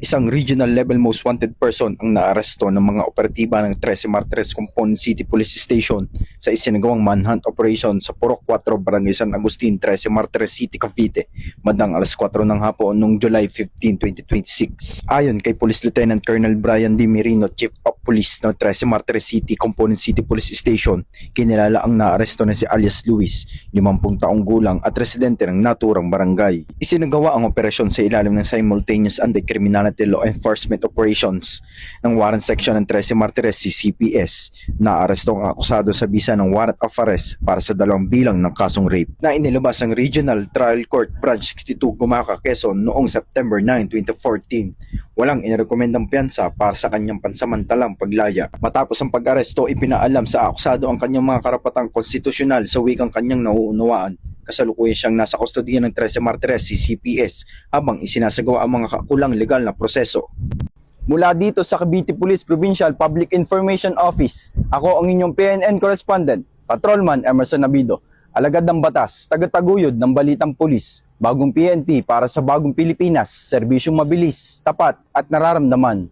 Isang regional level most wanted person ang naaresto ng mga operatiba ng 13 Martires Compound City Police Station sa isinagawang manhunt operation sa Purok 4, Barangay San Agustin, 13 Martires City, Cavite, bandang alas 4 ng hapon noong July 15, 2026. Ayon kay Police Lieutenant Colonel Brian D. Merino, Chief of Police ng 13 Martires City Compound City Police Station, kinilala ang naaresto na si alias Luis, 50 taong gulang at residente ng naturang barangay. Isinagawa ang operasyon sa ilalim ng simultaneous anti-criminality law enforcement operations ng Warrant Section ng 13 Martires CCPS. Naaresto ang akusado sa bisa ng warrant of arrest para sa 2 bilang ng kasong rape na inilabas ng Regional Trial Court Branch 62 Gumaca, Quezon noong September 9, 2014. Walang inirekomendang piyansa para sa kanyang pansamantalang paglaya. Matapos ang pag-aresto, ipinaalam sa akusado ang kanyang mga karapatang konstitusyonal sa wikang kanyang nauunawaan. Kasalukuyan siyang nasa kustodiya ng 13 Martires CCPS habang isinasagawa ang mga kakulang legal na proseso. Mula dito sa Cavite Police Provincial Public Information Office, ako ang inyong PNN correspondent, Patrolman Emerson Nabido, alagad ng batas, tagataguyod ng balitang pulis, bagong PNP para sa bagong Pilipinas, serbisyong mabilis, tapat at nararamdaman.